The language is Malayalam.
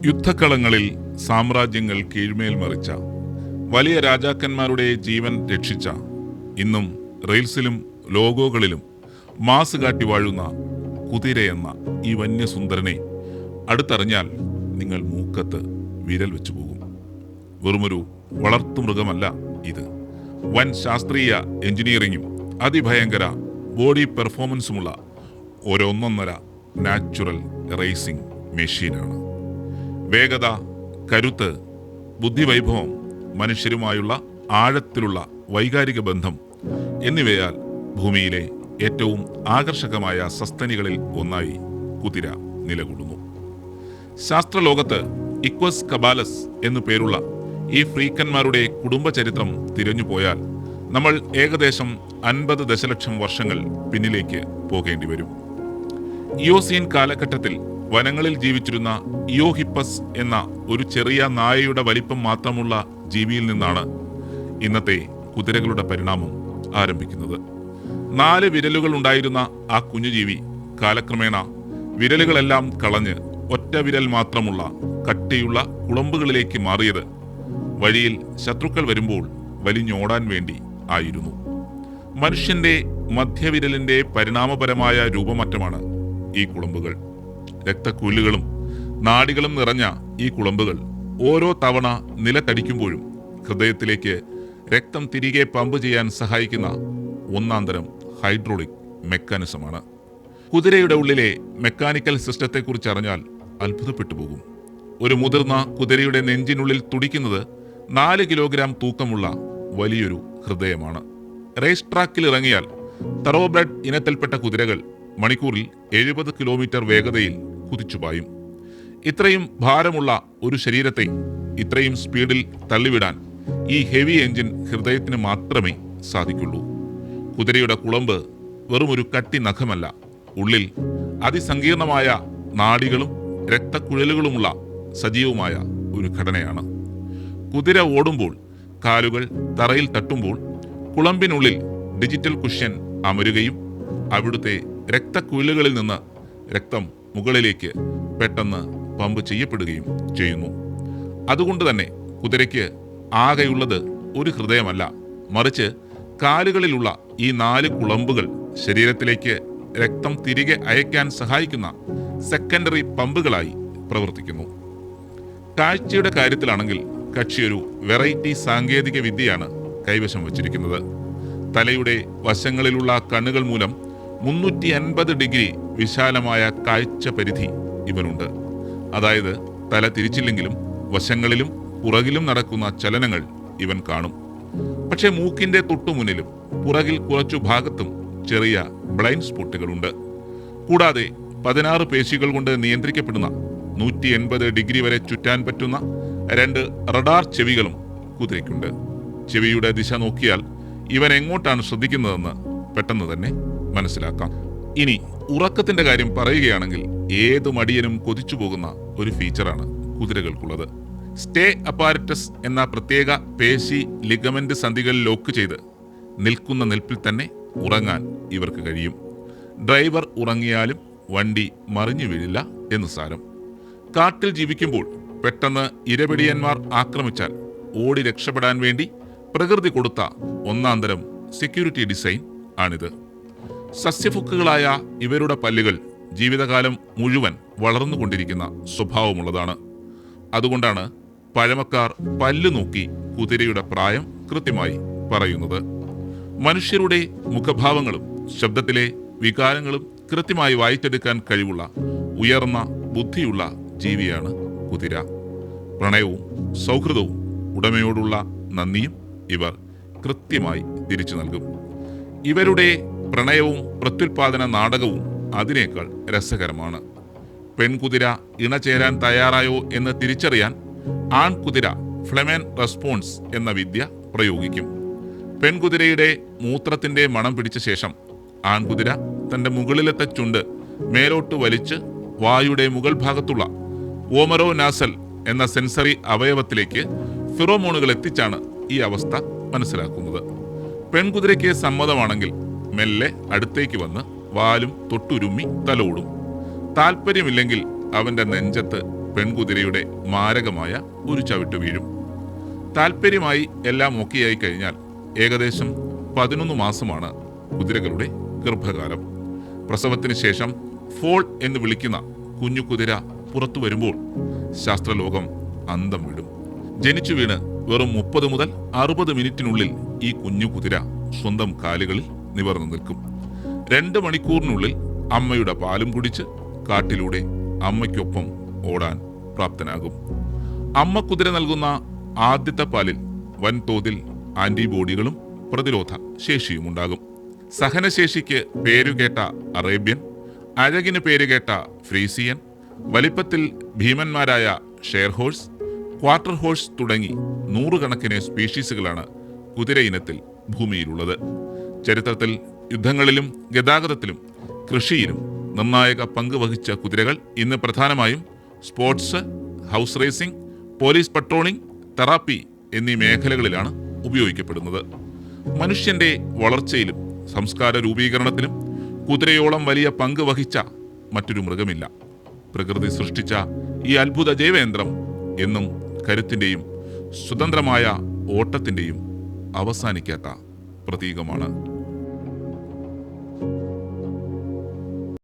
യുദ്ധക്കളങ്ങളിൽ സാമ്രാജ്യങ്ങൾ കീഴ്മേൽ മറിച്ച, വലിയ രാജാക്കന്മാരുടെ ജീവൻ രക്ഷിച്ച, ഇന്നും റെയിൽസിലും ലോഗോകളിലും മാസ് കാട്ടി വാഴുന്ന കുതിരയെന്ന ഈ വന്യസുന്ദരനെ അടുത്തറിഞ്ഞാൽ നിങ്ങൾ മൂക്കത്ത് വിരൽ വെച്ചു പോകും. വെറുമൊരു വളർത്തുമൃഗമല്ല ഇത്. വൻ ശാസ്ത്രീയ എഞ്ചിനീയറിംഗും അതിഭയങ്കര ബോഡി പെർഫോമൻസുമുള്ള ഒരൊന്നൊന്നര നാച്ചുറൽ റേസിംഗ് മെഷീനാണ്. വേഗത, കരുത്ത്, ബുദ്ധിവൈഭവം, മനുഷ്യരുമായുള്ള ആഴത്തിലുള്ള വൈകാരിക ബന്ധം എന്നിവയാൽ ഭൂമിയിലെ ഏറ്റവും ആകർഷകമായ സസ്തനികളിൽ ഒന്നായി കുതിര നിലകൊള്ളുന്നു. ശാസ്ത്രലോകത്ത് ഇക്വസ് കബാലസ് എന്നു പേരുള്ള ഈ ഫ്രീക്കന്മാരുടെ കുടുംബചരിത്രം തിരഞ്ഞു പോയാൽ നമ്മൾ ഏകദേശം 50 ദശലക്ഷം വർഷങ്ങൾ പിന്നിലേക്ക് പോകേണ്ടി വരും. ഇയോസീൻ കാലഘട്ടത്തിൽ വനങ്ങളിൽ ജീവിച്ചിരുന്ന ഇയോഹിപ്പസ് എന്ന ഒരു ചെറിയ നായയുടെ വലിപ്പം മാത്രമുള്ള ജീവിയിൽ നിന്നാണ് ഇന്നത്തെ കുതിരകളുടെ പരിണാമം ആരംഭിക്കുന്നത്. 4 വിരലുകൾ ഉണ്ടായിരുന്ന ആ കുഞ്ഞുജീവി കാലക്രമേണ വിരലുകളെല്ലാം കളഞ്ഞ് ഒറ്റ വിരൽ മാത്രമുള്ള കട്ടിയുള്ള കുളമ്പുകളിലേക്ക് മാറിയത് വഴിയിൽ ശത്രുക്കൾ വരുമ്പോൾ വലിഞ്ഞോടാൻ വേണ്ടി ആയിരുന്നു. മനുഷ്യന്റെ മധ്യവിരലിന്റെ പരിണാമപരമായ രൂപമാറ്റമാണ് ഈ കുളമ്പുകൾ. രക്തക്കുഴലുകളും നാഡികളും നിറഞ്ഞ ഈ കുളമ്പുകൾ ഓരോ തവണ നിലത്തടിക്കുമ്പോഴും ഹൃദയത്തിലേക്ക് രക്തം തിരികെ പമ്പ് ചെയ്യാൻ സഹായിക്കുന്ന ഒന്നാന്തരം ഹൈഡ്രോളിക് മെക്കാനിസമാണ്. കുതിരയുടെ ഉള്ളിലെ മെക്കാനിക്കൽ സിസ്റ്റത്തെക്കുറിച്ച് അറിഞ്ഞാൽ അത്ഭുതപ്പെട്ടു പോകും. ഒരു മുതിർന്ന കുതിരയുടെ നെഞ്ചിനുള്ളിൽ തുടിക്കുന്നത് 4 കിലോഗ്രാം തൂക്കമുള്ള വലിയൊരു ഹൃദയമാണ്. റേസ് ട്രാക്കിൽ ഇറങ്ങിയാൽ തറോബ്രെഡ് ഇനത്തിൽപ്പെട്ട കുതിരകൾ മണിക്കൂറിൽ 70 കിലോമീറ്റർ വേഗതയിൽ കുതിച്ചുപായും. ഇത്രയും ഭാരമുള്ള ഒരു ശരീരത്തെ ഇത്രയും സ്പീഡിൽ തള്ളിവിടാൻ ഈ ഹെവി എഞ്ചിൻ ഹൃദയത്തിന് മാത്രമേ സാധിക്കുള്ളൂ. കുതിരയുടെ കുളമ്പ് വെറുമൊരു കട്ടി നഖമല്ല, ഉള്ളിൽ അതിസങ്കീർണമായ നാഡികളും രക്തക്കുഴലുകളുമുള്ള സജീവമായ ഒരു ഘടനയാണ്. കുതിര ഓടുമ്പോൾ, കാലുകൾ തറയിൽ തട്ടുമ്പോൾ കുളമ്പിനുള്ളിൽ ഡിജിറ്റൽ കുഷ്യൻ അമരുകയും അവിടുത്തെ രക്തക്കുഴലുകളിൽ നിന്ന് രക്തം മുകളിലേക്ക് പെട്ടെന്ന് പമ്പ് ചെയ്യപ്പെടുകയും ചെയ്യുന്നു. അതുകൊണ്ട് തന്നെ കുതിരയ്ക്ക് ആകെയുള്ളത് ഒരു ഹൃദയമല്ല, മറിച്ച് കാലുകളിലുള്ള ഈ 4 കുളമ്പുകൾ ശരീരത്തിലേക്ക് രക്തം തിരികെ അയക്കാൻ സഹായിക്കുന്ന സെക്കൻഡറി പമ്പുകളായി പ്രവർത്തിക്കുന്നു. കാഴ്ചയുടെ കാര്യത്തിലാണെങ്കിൽ കക്ഷിയൊരു വെറൈറ്റി സാങ്കേതിക വിദ്യയാണ് കൈവശം വച്ചിരിക്കുന്നത്. തലയുടെ വശങ്ങളിലുള്ള കണ്ണുകൾ മൂലം 350 ഡിഗ്രി വിശാലമായ കാഴ്ച പരിധി ഇവനുണ്ട്. അതായത് തല തിരിച്ചില്ലെങ്കിലും വശങ്ങളിലും പുറകിലും നടക്കുന്ന ചലനങ്ങൾ ഇവൻ കാണും. പക്ഷേ മൂക്കിന്റെ തൊട്ടുമുന്നിലും പുറകിൽ കുറച്ചു ഭാഗത്തും ചെറിയ ബ്ലൈൻഡ് സ്പോട്ടുകളുണ്ട്. കൂടാതെ 16 പേശികൾ കൊണ്ട് നിയന്ത്രിക്കപ്പെടുന്ന 180 ഡിഗ്രി വരെ ചുറ്റാൻ പറ്റുന്ന 2 റഡാർ ചെവികളും കുതിരയ്ക്കുണ്ട്. ചെവിയുടെ ദിശ നോക്കിയാൽ ഇവൻ എങ്ങോട്ടാണ് ശ്രദ്ധിക്കുന്നതെന്ന് പെട്ടെന്ന് തന്നെ മനസ്സിലാക്കാം. ഇനി ഉറക്കത്തിന്റെ കാര്യം പറയുകയാണെങ്കിൽ ഏത് മടിയനും കൊതിച്ചു പോകുന്ന ഒരു ഫീച്ചറാണ് കുതിരകൾക്കുള്ളത്. സ്റ്റേ അപ്പാരറ്റസ് എന്ന പ്രത്യേക പേശി ലിഗമെന്റ് സന്ധികൾ ലോക്ക് ചെയ്ത് നിൽക്കുന്ന നിൽപ്പിൽ തന്നെ ഉറങ്ങാൻ ഇവർക്ക് കഴിയും. ഡ്രൈവർ ഉറങ്ങിയാലും വണ്ടി മറിഞ്ഞു വീഴില്ല എന്ന് സാരം. കാട്ടിൽ ജീവിക്കുമ്പോൾ പെട്ടെന്ന് ഇരപിടിയന്മാർ ആക്രമിച്ചാൽ ഓടി രക്ഷപ്പെടാൻ വേണ്ടി പ്രകൃതി കൊടുത്ത ഒന്നാന്തരം സെക്യൂരിറ്റി ഡിസൈൻ ആണിത്. സസ്യഭുക്കുകളായ ഇവരുടെ പല്ലുകൾ ജീവിതകാലം മുഴുവൻ വളർന്നുകൊണ്ടിരിക്കുന്ന സ്വഭാവമുള്ളതാണ്. അതുകൊണ്ടാണ് പഴമക്കാർ പല്ല് നോക്കി കുതിരയുടെ പ്രായം കൃത്യമായി പറയുന്നത്. മനുഷ്യരുടെ മുഖഭാവങ്ങളും ശബ്ദത്തിലെ വികാരങ്ങളും കൃത്യമായി വായിച്ചെടുക്കാൻ കഴിവുള്ള ഉയർന്ന ബുദ്ധിയുള്ള ജീവിയാണ് കുതിര. പ്രണയവും സൗഹൃദവും ഉടമയോടുള്ള നന്ദിയും ഇവർ കൃത്യമായി തിരിച്ചു നൽകും. ഇവരുടെ പ്രണയവും പ്രത്യുൽപാദന നാടകവും അതിനേക്കാൾ രസകരമാണ്. പെൺകുതിര ഇണചേരാൻ തയ്യാറായോ എന്ന് തിരിച്ചറിയാൻ ആൺകുതിര ഫ്ലെമൻ റെസ്പോൺസ് എന്ന വിദ്യ പ്രയോഗിക്കും. പെൺകുതിരയുടെ മൂത്രത്തിന്റെ മണം പിടിച്ച ശേഷം ആൺകുതിര തന്റെ മുകളിലത്തെ ചുണ്ട് മേലോട്ട് വലിച്ച് വായുടെ മുകൾ ഭാഗത്തുള്ള ഓമറോ നാസൽ എന്ന സെൻസറി അവയവത്തിലേക്ക് ഫിറോമോണുകൾ എത്തിച്ചാണ് ഈ അവസ്ഥ മനസ്സിലാക്കുന്നത്. പെൺകുതിരയ്ക്ക് സമ്മതമാണെങ്കിൽ മെല്ലെ അടുത്തേക്ക് വന്ന് വാലും തൊട്ടുരുമ്മി തലോടും. താല്പര്യമില്ലെങ്കിൽ അവന്റെ നെഞ്ചത്ത് പെൺകുതിരയുടെ മാരകമായ ഒരു ചവിട്ട് വീഴും. താല്പര്യമായി എല്ലാം ഒക്കെയായി കഴിഞ്ഞാൽ ഏകദേശം 11 മാസമാണ് കുതിരകളുടെ ഗർഭകാലം. പ്രസവത്തിന് ശേഷം ഫോൾ എന്ന് വിളിക്കുന്ന കുഞ്ഞു കുതിര പുറത്തു വരുമ്പോൾ ശാസ്ത്രലോകം അന്തം വിടും. ജനിച്ചു വീണ് വെറും 30 മുതൽ 60 മിനിറ്റിനുള്ളിൽ ഈ കുഞ്ഞു കുതിര സ്വന്തം കാലുകളിൽ നിവർന്നു നിൽക്കും. 2 മണിക്കൂറിനുള്ളിൽ അമ്മയുടെ പാലും കുടിച്ച് കാട്ടിലൂടെ അമ്മയ്ക്കൊപ്പം ഓടാൻ പ്രാപ്തനാകും. അമ്മ കുതിര നൽകുന്ന ആദ്യത്തെ പാലിൽ വൻതോതിൽ ആന്റിബോഡികളും പ്രതിരോധ ശേഷിയുമുണ്ടാകും. സഹനശേഷിക്ക് പേരുകേട്ട അറേബ്യൻ, അഴകിന് പേരുകേട്ട ഫ്രീസിയൻ, വലിപ്പത്തിൽ ഭീമന്മാരായ ഷെയർ ഹോഴ്സ്, ക്വാർട്ടർ ഹോഴ്സ് തുടങ്ങി 100 കണക്കിന് സ്പീഷീസുകളാണ് കുതിര ഇനത്തിൽ ഭൂമിയിലുള്ളത്. ചരിത്രത്തിൽ യുദ്ധങ്ങളിലും ഗതാഗതത്തിലും കൃഷിയിലും നിർണായക പങ്ക് വഹിച്ച കുതിരകൾ ഇന്ന് പ്രധാനമായും sports, horse racing, police patrolling, therapy എന്നീ മേഖലകളിലാണ് ഉപയോഗിക്കപ്പെടുന്നത്. മനുഷ്യന്റെ വളർച്ചയിലും സംസ്കാര രൂപീകരണത്തിലും കുതിരയോളം വലിയ പങ്ക് വഹിച്ച മറ്റൊരു മൃഗമില്ല. പ്രകൃതി സൃഷ്ടിച്ച ഈ അത്ഭുത ജൈവേന്ദ്രം എന്നും കരുത്തിൻ്റെയും സ്വതന്ത്രമായ ഓട്ടത്തിൻ്റെയും അവസാനിക്കാത്ത പ്രതീകമാണ്.